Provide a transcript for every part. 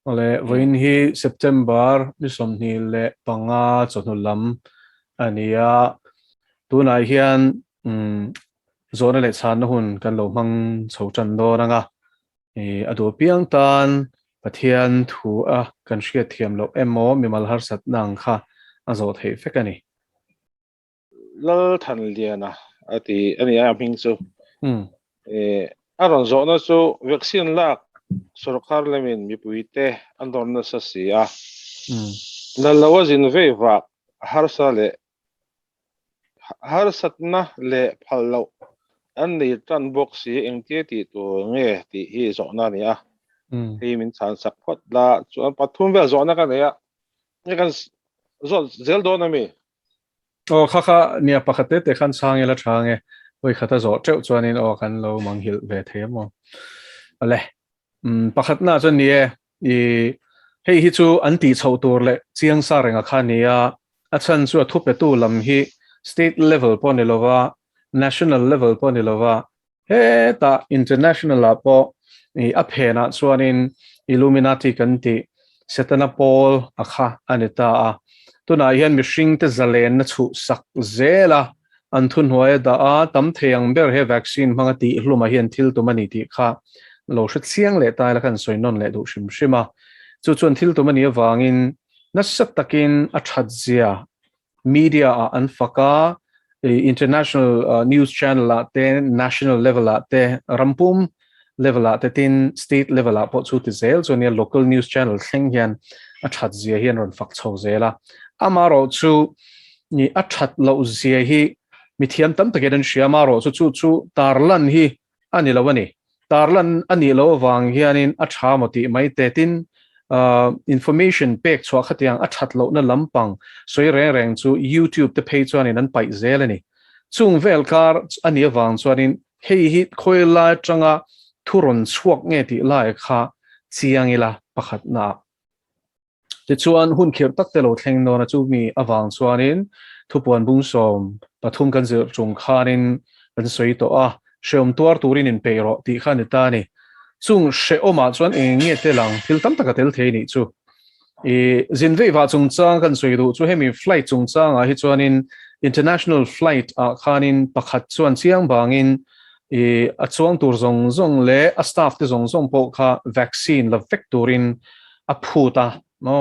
ole voin hi September mi som ni le panga chonulam ania tunai hian zona le chan hun kan lo mang chho chan do ranga adu piang tan pathian thu a kan hria thiam lo emo mimal har sat nang kha azo thei fekani lal than liana ati ani am hing chu aron zo na chu vaccine lak sarkar lemin mi puite andon na sa sia na lawazin ve wa har sa le har satna le phallo an ni tan box si engti ti to nge ti hi zo na ni a hi min chan sak phot la chuan pathum ve zo na ka ne ya ni kan zo zel do na mi o kha nia pakhate te khan sang ela thange oi khata zo treu chuanin o kan lo manghil ve themo ale pakhat na chan nie I hei hi chu anti chho tur le chiang sa renga khania a chan chu thu pe tu lam hi state level ponilowa national level ponilowa he ta international la po a phena chuanin illuminati kan ti setana pol akha anita a tuna hian mihring te zalen na chu sak zela an thun hoi da a tam theyang ber he vaccine manga ti hluma hian thil tu mani ti kha lo hre chiang le tai la kan soinon le du shim shima chu chuan thil tu mani awangin na sat takin a thadzia media a an faka international news channel la te national level la te rampum level la te tin state level la po chu ti zel so nia local news channel thleng hian a thadzia hian ron fak chho zela amaro chu ni a that lo zia hi mithiam tam taken shiamaro chu tarlan hi ani lawani tarlan ani lo wang hianin a tha moti mai te tin information pek chwa khatiang a that lo na lampang soi reng chu YouTube te page chuanin an pai zelani chung velkar ani wang chuanin hei hi khoila tanga thuron chuak nge ti lai kha chiangila pakhat na te chuan hun khir tak te lo thleng no na chu mi awang chuanin thupuan bung som pathum kan zir chung khanin kan soi to a shom tuar turin in peiro ti khan ta ni chung she oma chuan nge te lang thil tam taka tel thei ni chu zinve wa chungchang kan soi du chu hemi flight chungchang a hi chuanin international flight a khanin pakhat chuan chiang bangin a chuang tur zong le a staff te zong po kha vaccine la vectorin a phuta no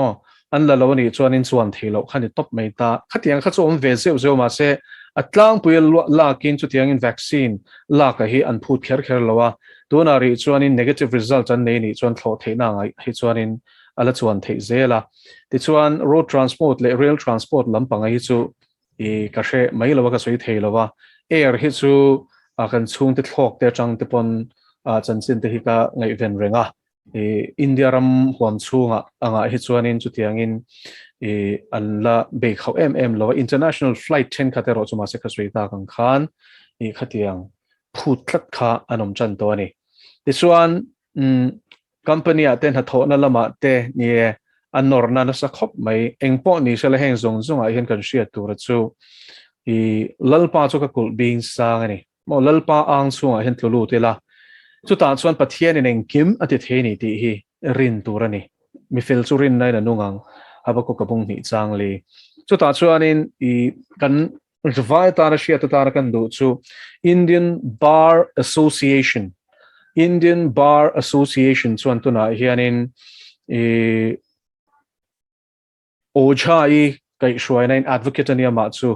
an la lo ni chuanin chuan thelo khani top mai ta khatiang kha chom ve zeu ma se atlang puil la kin chu tiang in vaccine la ka hi an phut kher lowa tunari chuanin negative result an nei ni chuan thlo theina ngai hi chuanin ala chuan thei zela ti chuan road transport le rail transport lampanga hi chu ka hre mai lowa ka soi thei lowa air hi chu a kan chung te thlok te tang te pon chanchin te hi ka ngai ven renga India ram huam chunga anga hi chuanin chu tiangin an la be khau lo international flight 10 khatero chuma se khasui ta kang khan khatiang phut thlat kha anom chan to ani ti chuan company a ten ha tho na lama te ni anor na na sa khop mai engpo ni sela heng zong a hian kan hria tur chu lalpa chu ka kul being sang ani mo lalpa ang chunga hian tlulu te la chu ta chuan pathian in engkim ati theni ti hi rin turani mi fel chu rin nai na nungang haba ko kapung ni changli chu ta chuan in kan rwai ta ra hria ta ra kan du chu Indian Bar Association chuan tuna hianin ojhai kai shwaina in advocate ania ma chu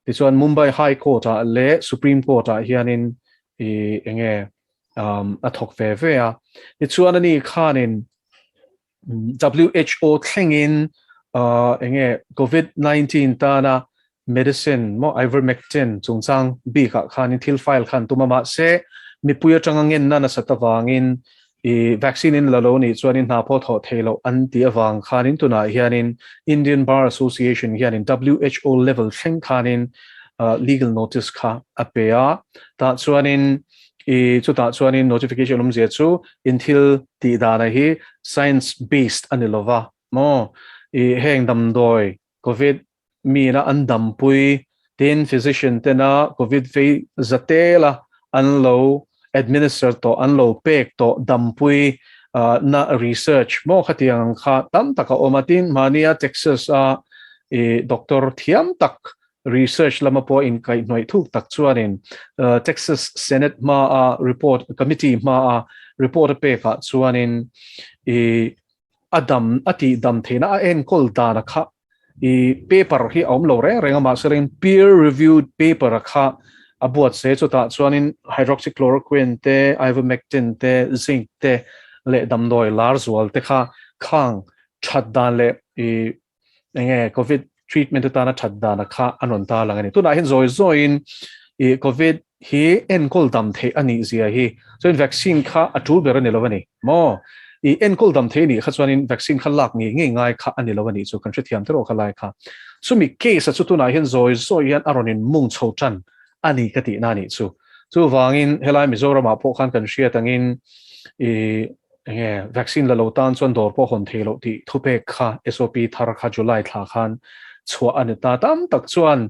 ti chuan Mumbai High Court a le Supreme Court a hianin enge a thok ve a ti chuan ani khanin WHO thlengin enge COVID-19 ta na medicine mo ivermectin chungchang bi kha khanin thil file khan tumama se mi puya changangen na satawangin vaccine in laloni chuanin na po tho thelo an ti awang khanin tuna hianin Indian Bar Association hianin WHO level thleng khanin legal notice kha apea ta chuanin chu ta chuanin notification zia chu until ti dana hi science based anilova mo heng dam doi covid mi na an dam pui tin physician tena covid fe zatela an lo administer to an lo pek to dampui na research mo khatiang kha tam taka omatin mania Texas Dr. Thiam tak research lama po in kai noi thuk tak chuanin Texas Senate report committee report pe kha chuanin adam ati dam thena en kol da kha paper hi om lo renga ma serin peer reviewed paper kha abuat se chuta chuanin hydroxychloroquine te ivermectin te zinc te le dam doi lar zual te kha khang that dan le covid treatment ta na that dan kha anon ta langani tu na hin zoi in covid hi en kol dam the ani zia hi so in vaccine kha atul ber ani lovani mo en kol dam the ni kha chuanin vaccine kha lak nge ngai kha ani lovani chu kan thiam tero kha lai kha sumi case chu tu na hin zoi yan aronin mung chho chan ani kati nani chu wangin helai mizoram a po khan kan shia tangin vaccine la lo tan chon dor po hon thelo ti thupe kha SOP thar kha July tha khan chua an ta tam tak chuan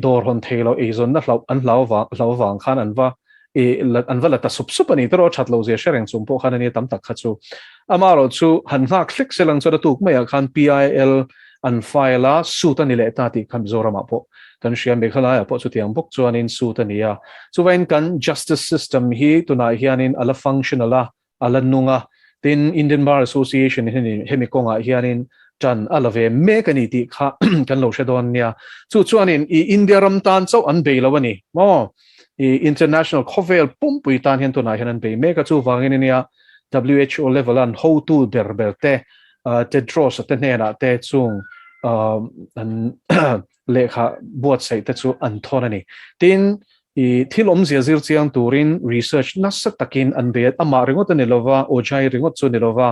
dor hon thelo zon na hlaw wang khan anwa la ta sup ani tro chat lo je shereng chum po khan ani tam tak kha chu amaro chu han nga click selang chora tuk mai khan PIL an file su ta ni le ta ti kham zorama po kan shia me khala ya po chu tiang bok chuan in su ta nia chu wain kan justice system hi tuna hianin ala functionala ala nunga tin Indian Bar Association hemi konga hianin tan alave mekaniti kha kan lo shadon nia chuanin India ram tan chau an beilawani mo international khovel pumpui tan hian tuna hian an be meka chu wangin nia WHO level an how to berberte Tedros te nena te chung an lekha buat sai te chu an thonani tin thilom zir chiang turin research nasa takin an bet ama ringot anilova ojai ringot chu nilova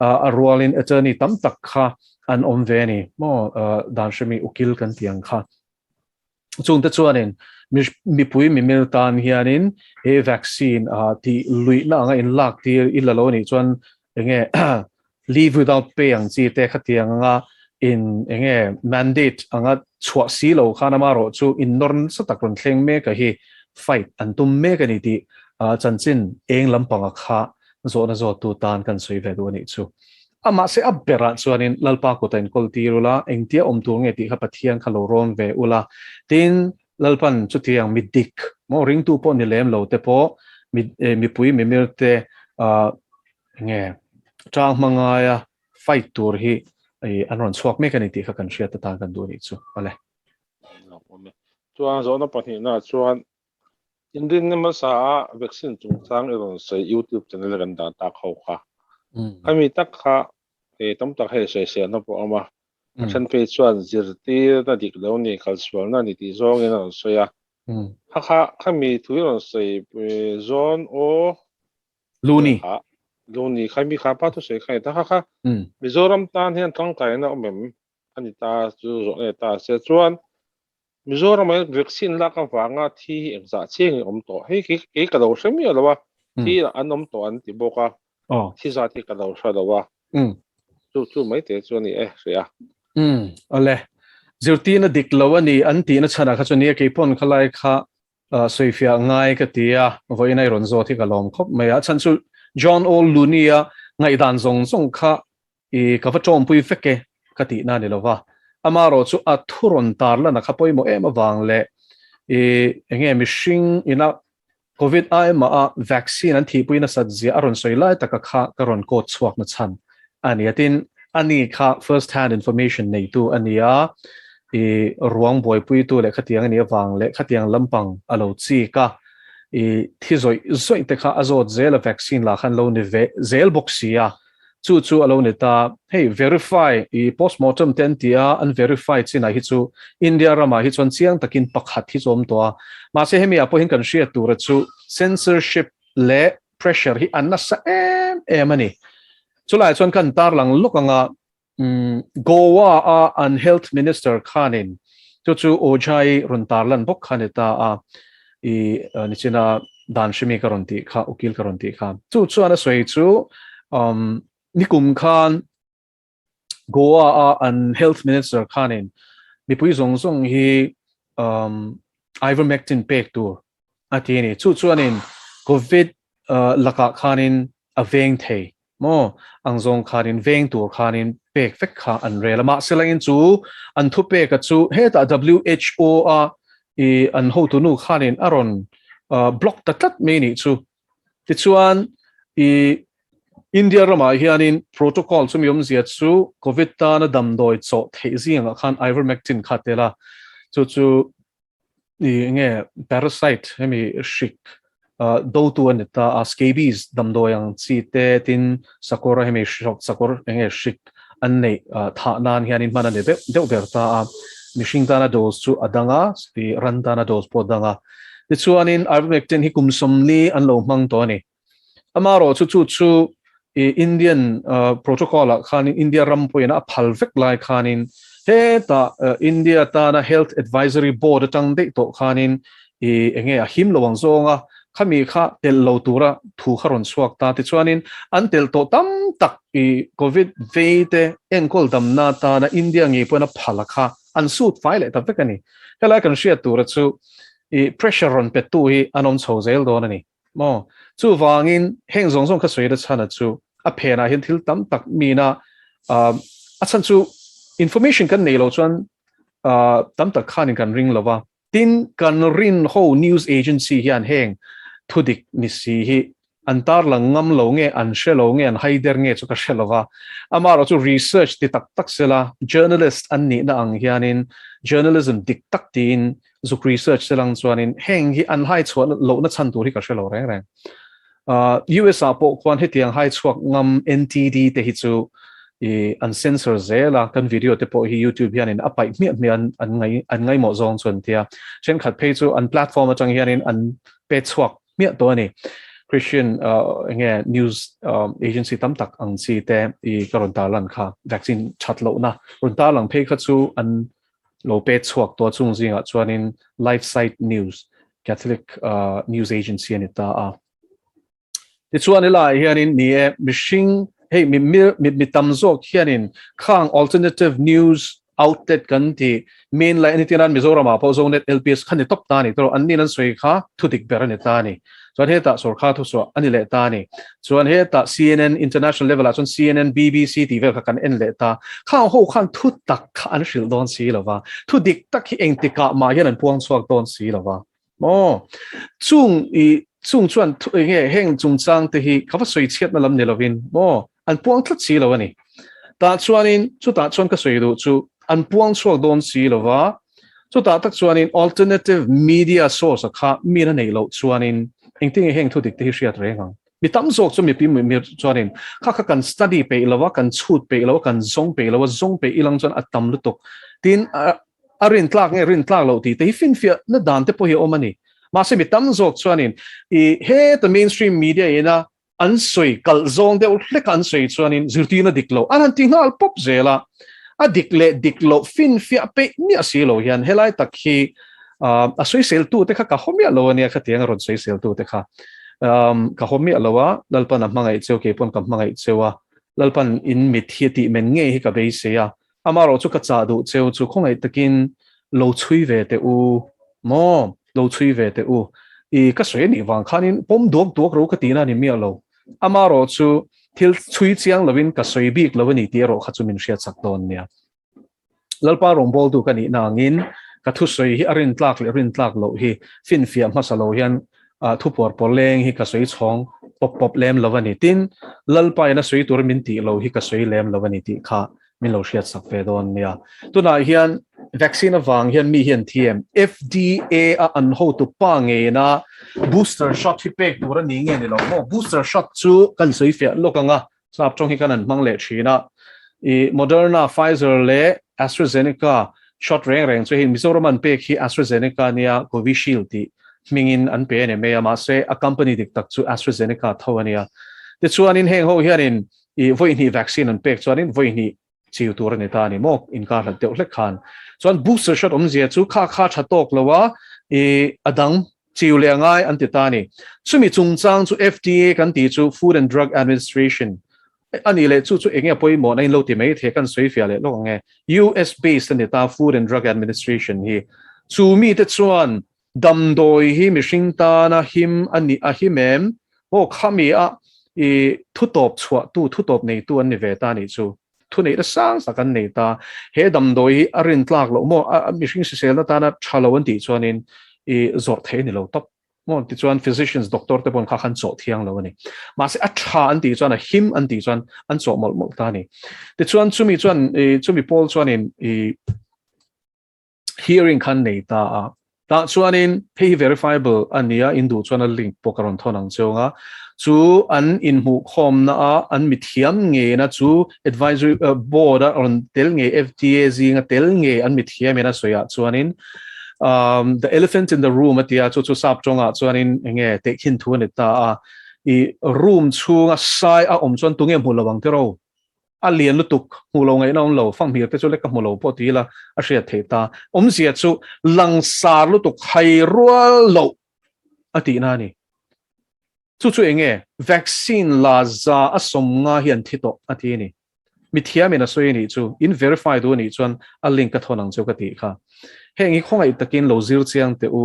a rualin attorney tam tak kha an omveni mo dan shemi ukil kan tiang kha chung te chuanin mi pui mi mil tan hianin vaccine ti lui na nga in lak ti ilalo ni chuan nge leave without pay ang chi te khatiang nga in mandate anga chua si lo khana maro chu in norn sa takron thleng me ka hi fight an tum me ka ni ti chanchin eng lampanga kha zo tu tan kan C0vid do ni chu ama se abera chuanin lalpa ko ten kolti rula engtia omtur nge ti kha pathian khalo ron ve ula tin lalpan chu tiang midik mo ring tu po ni lem lo te po mi pui mi mir te nge tang mangaya fight tur hi anon swak mekaniti kha kan shia ta kan do ni chu ale chuan zo na pathi na chuan Indian ma sa vaccine chungchang eron sei YouTube channel kan da ta khau kha kami tak kha tam tak he se na po ama action page chuan zirti na dik lo ni cultural na ni ti zong ena so ya kha kami thuiron sei zone o luni kami kha pa to sei khai ta kha Mizoram tan hian thong kai na omem ani ta chu zo ta se chuan Mizoram vaccine la ka wanga thi engza cheng om to he ki ka lo shemi lawa thi anom to an ti boka thi za thi ka lo sha lawa chu mai te chu ni ria ale zirtina diklawani anti na chana kha chuni ke pon khalai kha soifia ngai ka tia voinai ronzo thi ka lom khop maya chanchu John Ol Lunia ngai dan zong kha ka va chom pui feke ka ti na ni lova amaro chu a thuron tarla na khapoi mo em awang le enge mishing ina covid ma vaccine an thi pui na sajia aron soilai taka kha karon ko chuak na chan aniatin ani kha first hand information nei tu ania ruang boy pui tu le khatiang ani awang le khatiang lampang alo chi ka thizoi te kha azot zel vaccine la khan lo ni ve zel boxia chu alo ni ta hey verify postmortem ten tia unverified china hi chu India rama hi chon chiang takin pakhat hi chom to ma se hemi apo hin kan share tur chu censorship le pressure hi anna sa em ani chulai chon kan tar lang lukanga Goa an health minister khanin chu ojai runtarlan bok khaneta nichina dan shimi karonti kha ukil karonti kha chu ana soi chu nikum khan Goa an health minister khanin mipui zong hi ivermectin pek tu atini chu anin covid laka khanin aveng thei mo ang zong khanin veng tur khanin pek fek kha an rela ma selangin chu an thu pe ka chu heta WHO a I an ho tu nu khanin aron block tat me ni chu ti chuan I India rama hianin protocol chum yom zia chu covid ta na dam doi cho thei zinga khan ivermectin khatela chu nge parasite hemi shik do tu an ta scabies dam do yang chi te tin sakora hemi shok sakor nge shik an nei tha nan hianin mana ne de berta mishing dana dose chu adanga ti ran dana dose podanga ti chuanin ivermectin hi kumsomli an lo mang to ni amaro chu Indian protocol khanin India rampoina phalvek lai khanin he ta India ta na health advisory board tang de to khanin enge a him lowang zonga khami kha tel lo tura thu kharon suak ta ti chuanin an tel to tam tak covid veite enkol dam na ta na India ngi pona phalakha an suit file ta vekani hela kan shia tura chu pressure on petu hi anon chozel don ani mo chu wangin heng zong zong kha soi da chana chu a phena hin thil tam tak mina a chan chu information kan nei lo chuan tam tak khanin kan ring lova tin kan rin ho news agency hian heng thudik ni si hi antar lang ngam lo nge an shelo nge an haider nge chu ka shelova amaro chu research ti tak tak sela journalist an ni na ang hianin journalism dik tak tin zuk research selang chuanin heng hi an hai chuan lo na chan tur hi ka shelo reng reng US po kwan hetiang hai chuak ngam NTD te hi chu uncensor zela kan video te po hi YouTube hianin apai mi an ngai mo zong chun tia chen khat phe chu an platform atang hianin an pe chuak mi to ni Christian nge news agency tam tak ang chi te karon ta lan kha vaccine chat lo na run ta lang phe kha chu an lo pe chuak to chung zinga chuanin life site news Catholic news agency ani ta a ti chuan ila hianin ni mishing hey mi tamzok hianin khang alternative news outlet kan ti main line anything an Mizoram po zonet LPS khan top ta ni to anni nan soi kha thudik ber ani ta ni chuan heta sorkha thu so ani le ta ni chuan heta CNN international level chuan CNN BBC TV kha kan en le ta khang ho khan thu tak kha an shil don si lova thudik tak hi engtika ma hian an puang chuak don si lova mo chung chuan nge heng chungchang te hi khawa soi chiat na lam ne lovin mo an puang thlat si lo ani ta chuanin chu ta chuan ka soi du chu an puang chuak don si lova chu ta tak chuanin alternative media source kha mi na nei lo chuanin engting heng thu dik te hi riat rengang mi tam zok chu mi pi mi chuanin kha kan study pe lova kan chut pe lova kan zong pe lova zong pe ilang chuan atam lu tok tin rin tlak lo ti te hi fin fia na dan te po hi omani ma se mi tam zok chuanin he the mainstream media ina an soi kal zong de hle kan soi chuanin zirtina diklo an tingal pop zela a diklo fin fia pe mi asilo hian helai takhi a soi sel tu te kha ka homia lo ania kha tiang ron soi sel tu te kha ka homia lowa lalpan a mangai cheu ke pon ka mangai chewa lalpan in mit hiati men nge hi ka be se ya amaro chu ka cha du cheu chu khongai takin lo chui ve te u mo lo chui ve te u ka soi ni wang khanin pom dok ro ka tina ni mi lo amaro chu thil chui chiang lovin ka soi bik lovani ti ro kha chu min ria chak don nia lalpa rong bol tu ka ni nangin ka thu soi hi rin tlak lo hi fin fiam ma salo hian thu por poleng hi ka soi chong pop lem lovani tin lalpa ina soi tur min ti lo hi ka soi lem lovani ti kha min lo ria chak ve don nia tuna hian vaccine awang hian mi hian thiam FDA a an ho tu pa nge na booster shot hi pek tur ani nge ni lo mo booster shot chu kan soi fia lokanga sap chong hi kan an mang le thina Moderna Pfizer le AstraZeneca shot reng so hi Mizoram an pek hi AstraZeneca nia Covishield ti mingin an pe ne me ma se a company dik tak chu AstraZeneca thawania ti chuanin heng ho hianin voi ni vaccine an pek chuanin voi ni chiu tur ni ta ni mo in ka hal te hlek khan chuan booster shot zia chu kha thatok lowa adang chiu le ngai an ti ta ni chumi chungchang chu FDA kan ti chu Food and Drug Administration ani le chu enge poi mo nai lo ti mai the kan soi fia le lo nge US based ni ta Food and Drug Administration hi chu mi te chuan dam doi hi mishing ta na him ani a himem ho khami a thu top chua tu thu top nei tu an ni ve ta ni chu thu nei da sang sakan nei ta he dam doi arin tlak lo mo mishing se sel ta na chalo an ti chuanin zor the ni lo top mo ti chuan physicians doctor te pon kha khan chaw thiang lo ani ma se a tha an ti chuan a him an ti chuan an chaw mol mol ta ni ti chuan chumi pol chuanin hearing khan nei ta ta chuanin pay verifiable ania indu chuan a link pokaron thonang chonga chu an in mu khom na an mithiam nge na chu advisory board on tel nge FDA zinga tel nge an mithiam ena soya chuanin the elephant in the room atia chu sap chonga chuanin nge te khin thu ni ta I room chunga sai a chuan tungem hulawang tero a lian lutuk mulo ngai naung lo fang mir te chu le ka mulo po ti la a hria theta zia chu langsar lutuk khai rual lo ati na ni chu enge vaccine la za a somnga hian thito ati ni mithia mena soi ni chu in verify do ni chuan a link ka thonang chu ka ti kha hengi khongai takin lo zir chiang te u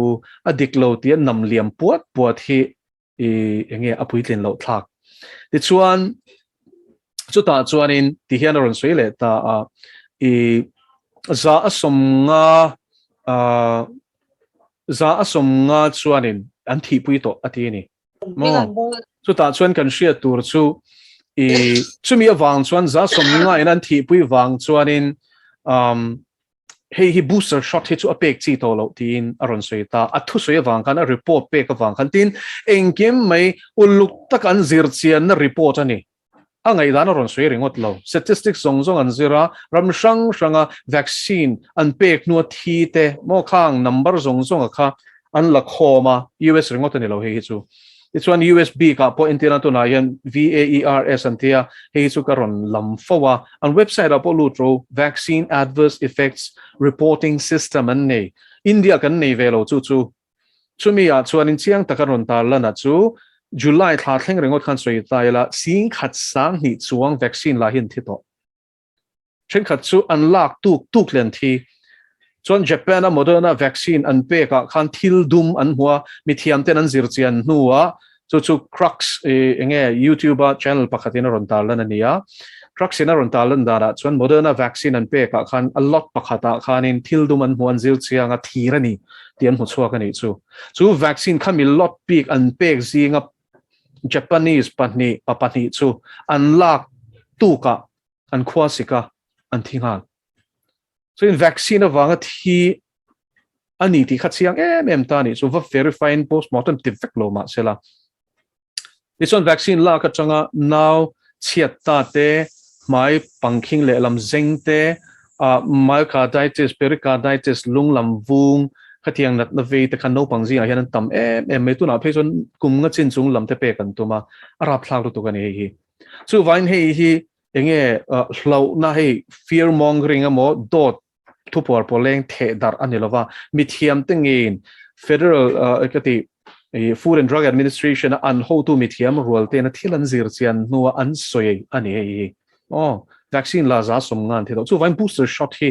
adik lo ti nam liam puat puat hi enge apui tlen lo thak ti chuan chu ta chuanin ti hian ron soi le ta za asomnga chuanin an thi pui to ati ni mo chu ta chuan kan shia tur chu chumi awang chuan za somnga in an thi pui wang chuanin hi booster shot hi chu apek chi to lo tin aron soi ta athu soi awang kan a report pe ka wang kan tin engkem mai uluk tak an zir chian na report ani angai dan ron soi ringot lo statistics zong an zira ramshang shanga vaccine an pek nu thi te mo khang number zong kha an la khoma US ringot ani lo he chu it's one USB ka po intena to na yan VAERS antia he chu ka ron lam fawa an website apo lutro vaccine adverse effects reporting system an nei India kan nei velo chu chumi a chuanin chiang takaron ta lana chu July tha thleng rengot khan soi taila sing khat sang ni chuang vaccine la hin thito chen khat chu unlock tuk len thi chuan Japan a Moderna vaccine an pe ka khan thil dum an huwa mithiam ten an zir chian nuwa chu crux enge YouTuber channel pakhatina ron talan ania crux ina ron talan dara chuan Moderna vaccine an pe ka khan a lot pakhata khanin thil dum an huan zir chianga thirani tian hu chuak ani chu vaccine khan mi lot pik an pek zinga Japanese papani chu unlock tuka an khwasika an thingal so in vaccine awanga thi ani ti khachiang em ta ni so va verify in postmortem defect lo ma sela this one vaccine la ka changa now chiat ta te mai pangking le lam zeng te myocarditis pericarditis lung lam vung khatiang nat na ve te khan no pangzi a hian tam em me tu na phe chon kum nga chin chung lam te pe kan tuma arap thlang tu kan hi chu vain hi enge hlau na hei fear mongering amo dot thu por poleng the dar anilova mithiam tengin federal ekati food and drug administration an ho tu mithiam rol te na thilan zir chian nuwa an soi ani vaccine la za somngan the chu vain booster shot hi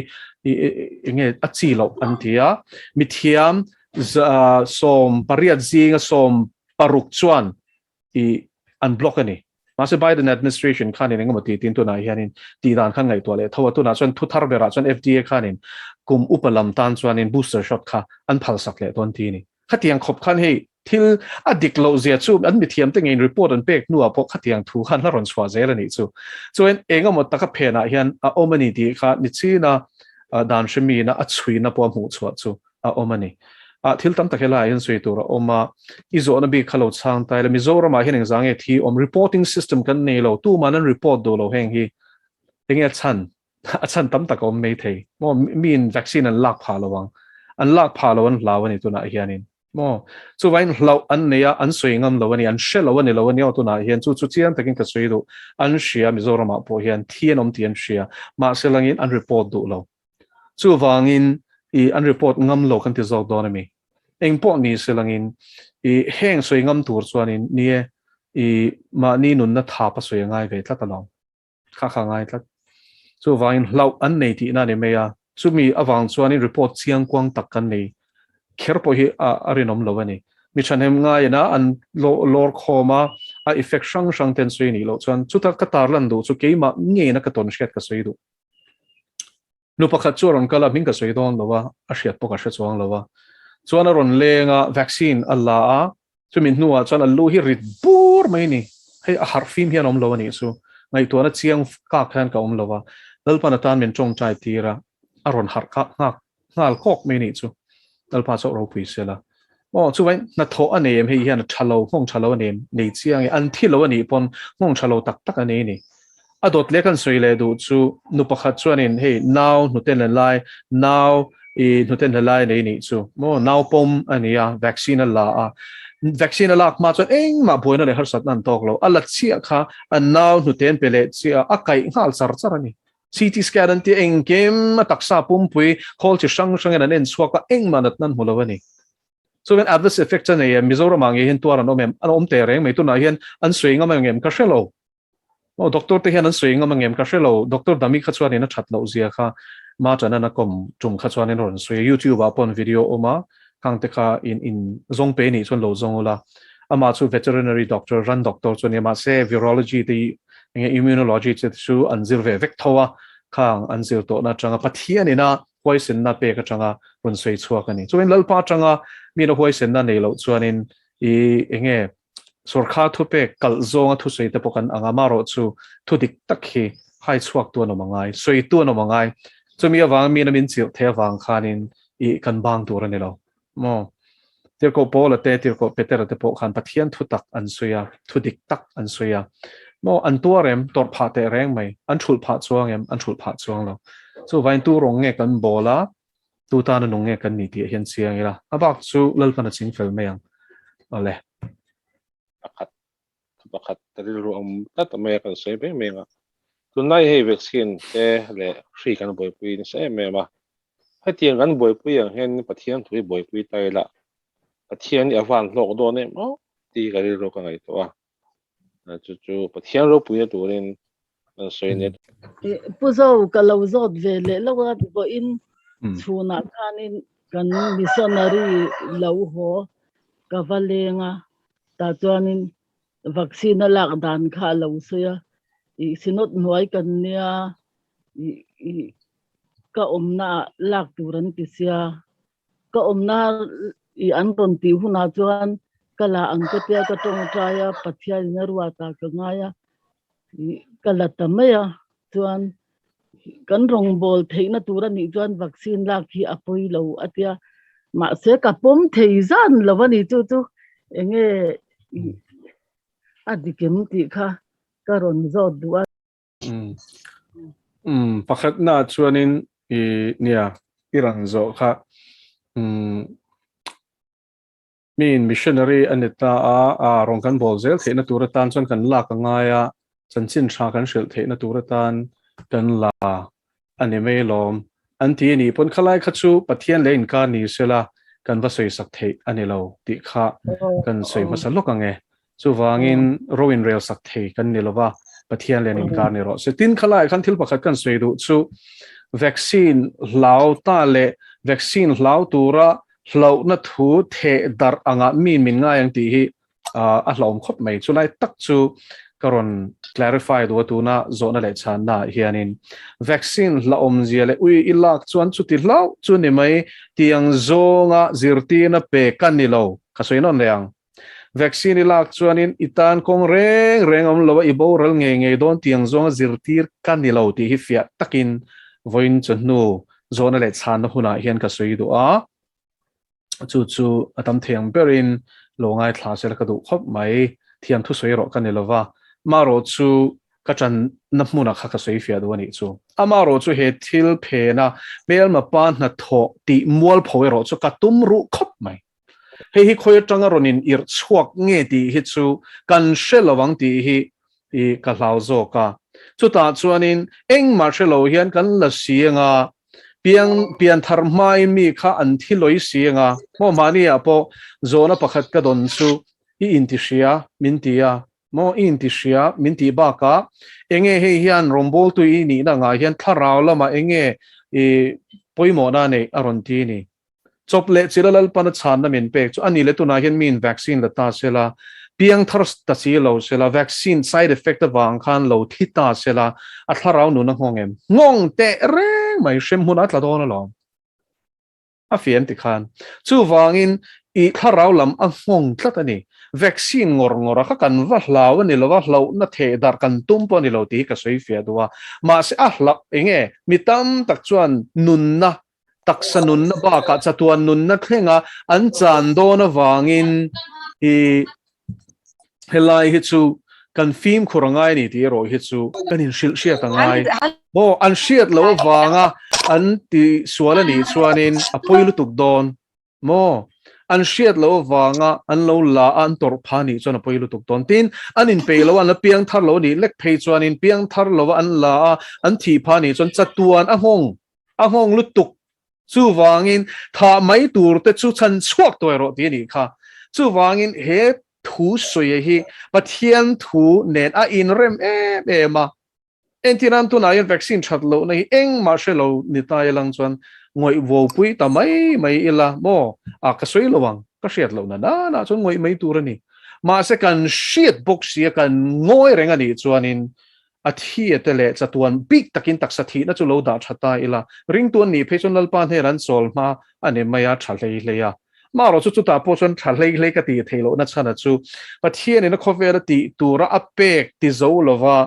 enge achi lo antia mithiam som pariat zinga som paruk chuan an block ani mase Biden administration khanin engmati tin tu na hianin ti dan khan ngai to le thawa tu na chuan thu thar bera chuan FDA khanin kum upalam tan chuanin booster shot kha an phal sak le ton ti ni khatiang khop khan hei thil adik lo zia chu an mithiam te ngein report an pek nu apo khatiang thu khan laron chwa zer ani chu en engamo taka phena hian a omani ti kha ni china dan shemi na a chui na po mu chwa chu a omani thil tam takhela in sui tur oma izo na bi khalo chang tai la mizoram a hineng zange thi reporting system kan nei lo tu manan report do lo heng hi tinge chan tam tak om mei thei mo min vaccine an lak pha lawang an lak pha lawan lawani tu na hianin mo chu vain hlau an neya an soingam lawani an shell lawani tu na hian chu chian takin ka soi do an shia mizoram a po hian thienom tian shia ma selangin an report do lo chu wangin an report ngam lo kan ti zok donami engpo ni selangin heng soi ngam tur chuanin ni ma ni nun na tha pa soi ngai ve tla talong kha ngai tla chu wangin hlau an nei ti na ne meya chumi awang chuanin report chiang kwang tak kan nei kherpo hi arinom lovani mi chanem ngai na an lor khoma a effect sang ten sui ni lo chuan chuta ka tar lan du chu keima nge na ka ton shet ka sui du nu pakhat chu ron kala ming ka sui don lowa a hriat poka hre chuang lowa chuan a ron lenga vaccine alla a chumin nuwa chuan a lu hi rit bur mai ni hei a har fim hian om lo ani chu ngai to na chiang ka khan ka om lowa lalpan atan min chong chai tira a ron har ka ngal kok mai ni chu lalpa chaw ro pui sela chu vai na tho anem hei hian thalo hong thalo anem nei chiang an thilo ani pon hong thalo tak tak ani ni adot lekan soile du chu nu pakhat chuanin hei now nuten lai now I nuten lai nei ni chu mo now pom ania vaccine la a vaccine la ma chuan eng ma boina le har sat nan tok lo ala chia kha an now nuten pele chia akai ngal char char ani CT scan ti eng kem taksa pum pui khol chi sang sang an en suaka eng manat nan mulawani so when adverse effects an a Mizoram ang hin tuaran omem an om te reng mai tu na hian an swing am ngem ka shelo o doctor te hian an swing am ngem ka shelo doctor dami kha chuan in a that lo zia kha ma chana na kom tum kha chuan in ron swing YouTube upon video oma kang te kha in zong pe ni chuan lo zong ola ama chu veterinary doctor run doctor chuan ma se virology the immunology chu an zir ve vek thowa khang an zir to na changa pathian ina poison na pe ka changa run swing chuak ani chuan lalpa changa mi no poison na nei lo chuan in enge sorkha thu pe kal zonga thu sei te pokan anga maro chu thu dik tak hi hai chuak tu no mangai soi tu no mangai chumi awang mi na min chil the awang khanin kan bang tur ani lo mo tir ko pol te tir ko peter te po khan pathian thu tak an soya thu dik tak an soya mo an tuarem tor pha te reng mai an thul pha chuang em an thul pha chuang lo so vain tu rong nge kan bola tu ta na nong nge kan ni ti hian siang ila abak chu lal pana ching fel meang ole pakhat tari ru am tat me kan sei be me nga tunai hei vaccine te le free kan boi pui ni se me ma ha tiang kan boi pui ang hen pathian thui boi pui tai la pathian i awan lok do ne mo ti ka ri ro ka ngai to a chu pathian ro pui tu rin an sei ne puzo kalau zot ve le lawa bo in chuna khanin kan missionary lo ho ka valenga ta chuanin vaccine lak dan kha lo soya I sinot noi kan nia ka omna lak turan tisia ka omna I an ton ti huna chuan kala angka te ka tong traya pathia na ruwa ta ka ngaya kala tamaya chuan kan rong bol theina turan ni chuan vaccine lak hi apoi lo atia ma se ka pom thei zan lawani chu enge adikem ti kha karon zot duwa pakhat na chuanin nia irang zo kha min missionary anita a rong kan bol zel theina turatan chuan kan la ka ngaya chanchin tha kan hril theina turatan kan la ani mai lom anti ni pon khalai kha chu pathian lein ka ni sela kan va soi sak thei ani lo ti kha kan soi masalok ange chu wangin roin rail sak thei kan ni lova pathian lenin ka ni ro se tin khalai khan thil pakhat kan soi du chu vaccine lau ta le vaccine lau tura hlau na thu the dar anga mi min nga yang ti hi a hlom khop mai chu lai tak chu karon clarify do tu na zona le chan na hianin vaccine la om zia le ui ilak chuan chu ti hlau chu ni mai tiang zonga zirti na pe kan ni lo ka soinon leang vaccine ilak chuanin itan kong reng om lo I bo ral nge don tiang zonga zirtir kan ni lo ti hi fia takin voin chnu zona le chan na huna hian ka soi du a chu atam thiang berin longai thla sel ka du khop mai thiam thu soi ro kan ni lova maro chu kachan na hmuna kha ka soi fia do ani chu amaro chu he thil phe na mel ma pan na tho ti mual phowe ro chu ka tum ru khop mai he hi khoi tanga ronin ir chuak nge ti hi chu kan shelawang ti hi I ka hlau zo ka chu ta chuanin eng marshalo hian kan la sianga pian thar mai mi kha an thiloi sianga mo mani apo zona pakhat ka don chu I intisia mintia mo intisia minti ba ka enge he hian rombol tu I ni na nga hian tharau lama enge poimo na ne aron ti ni chople chiralal pan chan na min pe chu ani le tu na hian min vaccine la ta sela piang thar ta si lo sela vaccine side effect wang khan lo thita sela a tharau nu na ngongem ngong te reng mai shem hun atla don lo a fiam ti khan chu wangin I tharau lam a ngong tlat ani vaccine ngor kha kan va hlaw ni lo va hlaw na the dar kan tum po ni lo ti ka soi fia duwa ma se a hlak enge mitam tak chuan nun na taksanun na ba ka chatuan nun na thlenga an chan do na wangin I helai hi chu kan film khurangai ni ti ro hi chu kanin shil shia ka ngai bo an shiat lo wanga an ti suala ni chuanin a poilu tuk don mo an shiat lo wanga an lo la an tor phani chona poilu tuk don tin an in pe lo an la piang thar lo ni lek phei chuanin piang thar lo an la an thi phani chon chatuan a hong lutuk chu wangin tha mai tur te chu chan chuak toi ro ti ni kha chu wangin he thu soi hi pathian thu nen a in rem ma entiram tu na yan vaccine that lo nei eng ma shelo ni ta lang chuan ngoi wo pui ta mai ila mo a ka soi lo wang ka shiat lo na chuan ngoi mai tur ani ma se kan shiat box sia kan ngoi renga ni chuanin a thi etele chatuan big takin taksa thi na chu lo da thata ila ring tuan ni phechonal pan he ran sol ma ane maya thalei leya ma ro chu ta po chon thalei ka ti thelo na chana chu pathian in a khover ti tura apek ti zo lova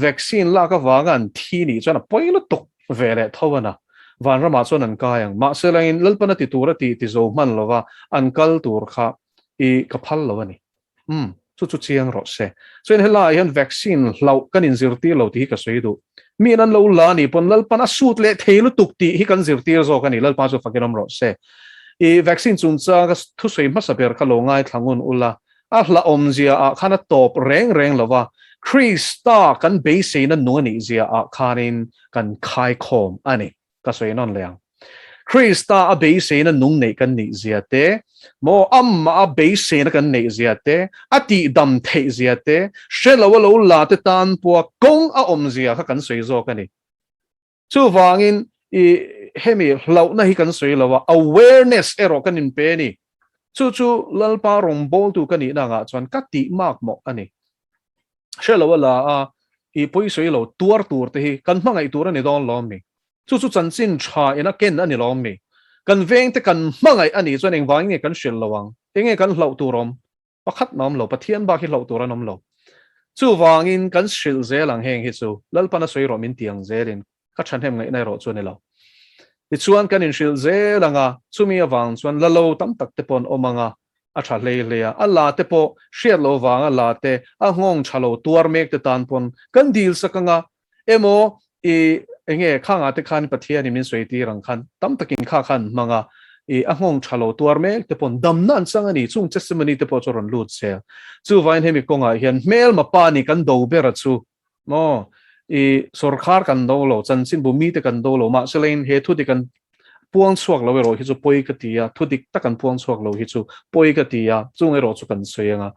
vaccine la ka wangan thi ni chana poilo tok vele thowana van rama chon an kayang ma selain lalpana ti tura ti zo man lova an kal tur kha I kaphal lowani chu chiang ro se so in hela yan vaccine lau kan in zirti lo ti ka soidu mi nan lo la ni pon lalpana sut le theilu tuk ti hi kan zirti zo kan ni lalpa chu fakinom ro se I vaccine chungcha ka thu soi ma saber ka lo ngai thangun ula a hla om zia a khana top reng lova Krista kan base na no ni zia a khanin kan khai khom ani ka soi non leang Krista a base na nung nei kan ni zia te mo amma a base na kan nei zia te ati dam thei zia te shelo lo la te tan po kong a om zia kha kan soi zo kan ni chu wangin I hemi lau na hi kan soi lawa awareness ero kan in pe ni chu lalpa rong bol tu kan ni na nga chuan ka ti mak mo ani shelo la a I poi soi lo tur te hi kan hmangai tur ani don lom mi chu chan chin tha ina ken ani lom mi kan veng te kan hmangai ani chuan eng wang nge kan shil lawang enge kan hlau turom pakhat nom lo pathian ba hi hlau tur anom lo chu wangin kan shil ze lang heng hi chu lalpa na soi ro min tiang zerin ka chan hem ngai nai ro chu ni lo I chuan kan in shil ze langa chumi awang chuan lalo tam tak te pon omanga a tha leya a la te po shiat lo wanga la te a ngong chalo tuar mek te tan pon kan dil sakanga emo I enge khanga te khan pathian min soi ti rang khan tam takin kha khan manga I a ngong chalo tuar mek te pon dam nan changani chung testimony te po choron lut se chu vain hemi konga hian mel ma pa ni kan do bera chu mo I sorkar kan do lo chanchin bumi te kan do lo ma selain he thu ti kan puang chuak lo ro hi chu poi ka tia thu dik takan puang chuak lo hi chu poi ka tia chung ero chu kan soyanga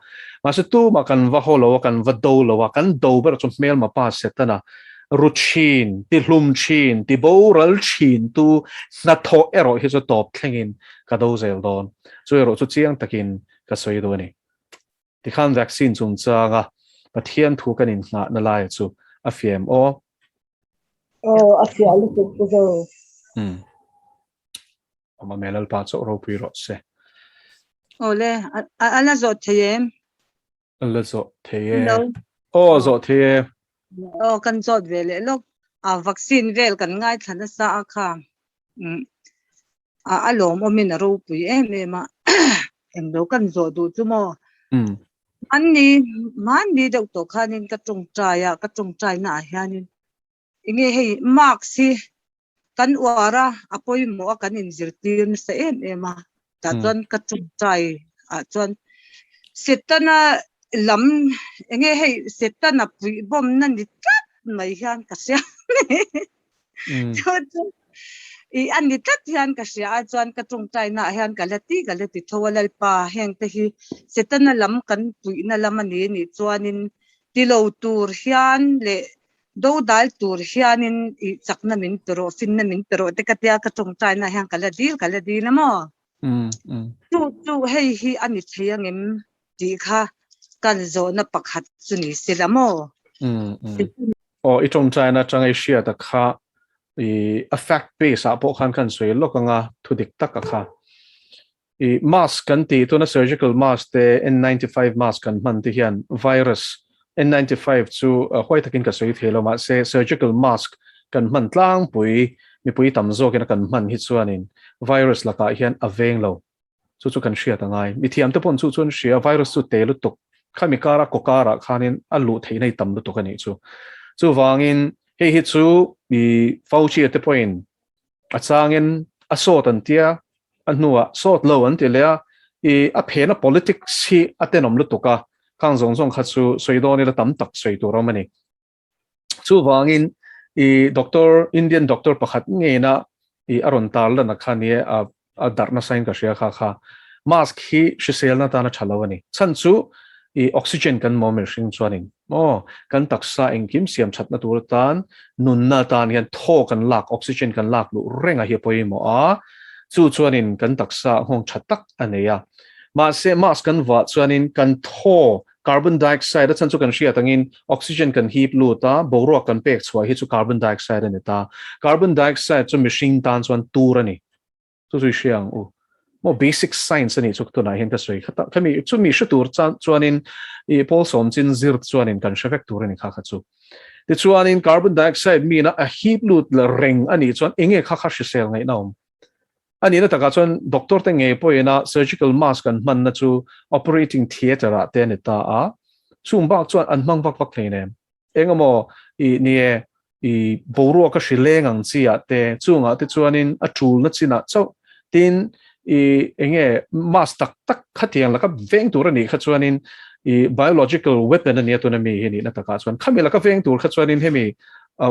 ma se tu ma kan va holo kan va do lo wa kan do ber chu mel ma pa setana ruchin ti hlum chin ti boral chin tu na tho ero hi chu top thlengin ka do zel don chu ero chu chiang takin ka soi do ni ti khan vaccine chung changa pathian thu kan in na lai chu a fiam o a fiam lu tu zo ama melal pa cho ro pi ro se ole ala zo theyem ala zo theye o zo theye o kan zot vele lok a vaccine vel kan ngai thana sa kha a alom omin ro pui ma em do kan zo du chu mo Anni deuh to khanin ka tung trai na hianin inge hei mark si kan wara apoi mo kan in zirtin sa ema ta chuan ka tung trai a chuan setana lam inge hei setana pui bom na ni tat mai hian ka sia I anni tat hian ka sia a chuan ka tung trai na hian ka lati thowalal pa heng te hi setana lam kan pui na lam ani ni chuanin tilo tur hian le do dal tur hianin I chakna min pero finna min pero te katia ka tung trai na hian kala dil na mo chu hei hi ani thiangem ti kha kan zo na pakhat chu ni silamo I trong China chang Asia ta kha a fact base a po khan kan soi lokanga thudik tak kha mask kan ti to na surgical mask te N95 mask kan man ti hian virus N95 chu hoi takin ka soi thelo ma se surgical mask kan man tlang pui mi pui tam zo ken kan man hi chuanin virus la ka hian aveng lo chu kan shia ta ngai mi thiam te pon chu chun shia virus chu te lu tuk khami kara kokara khanin alu theinai tam lu tuk ani chu wangin hei hi chu i Fauci te point a changin a sot an tia an nuwa sot lo an tilea I a phena politics hi atenom lu tuka khang zong kha chu soidoni la tam tak soi tu romani chu wangin I Indian doctor pakhat nge na I aron tal na khani a darna sign ka shia kha mask hi shisel na ta na chalawani chan chu I oxygen kan momel shing chuanin kan taksa engkim siam chatna tur tan nun na tan hian tho kan lak oxygen kan lak lu renga hi poimo a chu chuanin kan taksa hong thatak aneya ma se mask kan wa chuanin kan tho carbon dioxide chan chu kan shia tangin oxygen kan hip lu ta boro kan pek chwa hi chu carbon dioxide ani ta carbon dioxide chu machine tan chuan tur ani chu shiang more basic science ani chuk tuna hin ka soi khata khami chu mi shu tur chuanin I pol som chin zir chuanin kan shafek tur ani kha chu ti chuanin carbon dioxide mi na a heap lut la reng ani chuan enge kha shisel ngai naum ani na taka chuan doctor te nge poina surgical mask kan man na chu operating theater a te ni ta a chum bak chuan an mang bak thleine engamo I boru ka shileng ang chia te chunga te chuanin a tul na china chau tin enge mas tak khatiang la ka veng tur ani kha chuanin biological weapon ani atuna mi hi ni na taka chuan khamila ka veng tur kha chuanin hemi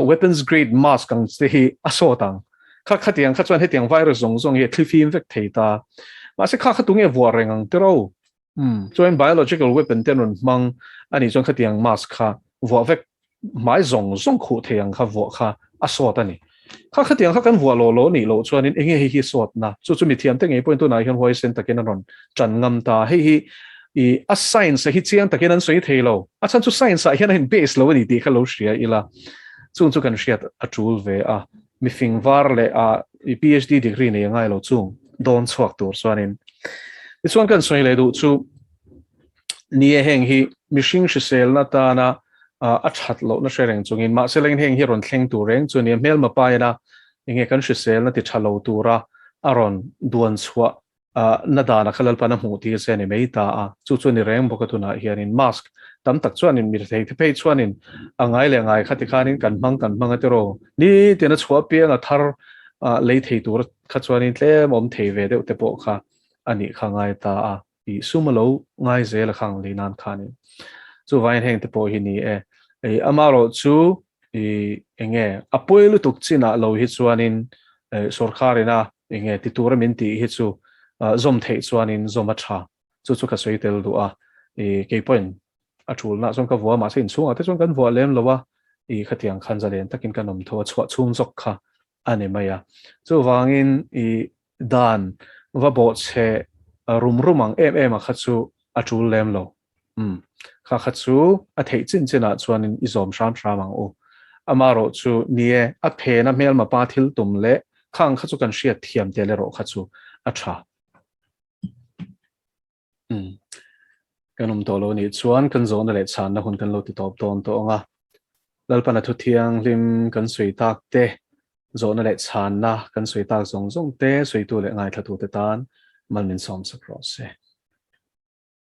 weapons grade mask ang se hi asotang khatiang kha chuan hetiang virus zong ye cliffy infect theita ma se kha tunge wareng ang tero chuan biological weapon tenun mang ani chuan khatiang mask kha vek mai zong khu theang kha vo kha asotani khatiang kha kan vua lo ni lo chuanin enge hi sot na chu mi thiam te nge point tu na hian hoi sen takin ron chan ngam ta hei a science hi chiang takin an soi thelo a chan chu science a hian hin base lo ni ti kha lo shria ila chu kan shria a tool ve a mi fing var le a PhD degree ne ngai lo chung don chuak tur chuanin chuan kan soi le du chu ni heng hi mishing shisel na ta na a that lo na shereng chungin ma seleng heng hi ron thleng tu reng chuan mel ma pa na inge kan shisel na ti thalo tura aron duan chwa na da na khalal pa na mu ti se ni meita a chu ni reng bokatuna hianin mask tam tak chuanin mir thei the pe chuanin angai le ngai khati khanin kan mang atero ni tena chwa pe nga thar lei thei tur kha chuanin tle mom thei ve de te po kha ani khangai ta a I sumalo ngai zel khang li nan khanin chu vain heng te po hi ni amaro chu enge apoilu tuk china lo hi chuanin sorkharina enge titura min ti hi chu zom thei chuanin zoma tha chu ka soi tel du a ke point a thul na song ka wa ma sein chunga te chong kan wa lem lowa khatiang khan zalen takin kanom tho chwa chung jok kha ane maya chu wangin dan wa bo che rumang em a kha chu a thul lem lo kha chu a thei chin china chuanin izom sham mang o amaro chu nie a phe na mel ma pa thil tum le khang kha chu kan shia thiam te le ro kha chu a tha kanom tolo ni chuan kan zon le chan na hun kan lo ti top ton to nga lalpana thu thiang lim kan sui tak te zon le chan na kan sui tak zong te sui tu le ngai thatu te tan malmin som sa cross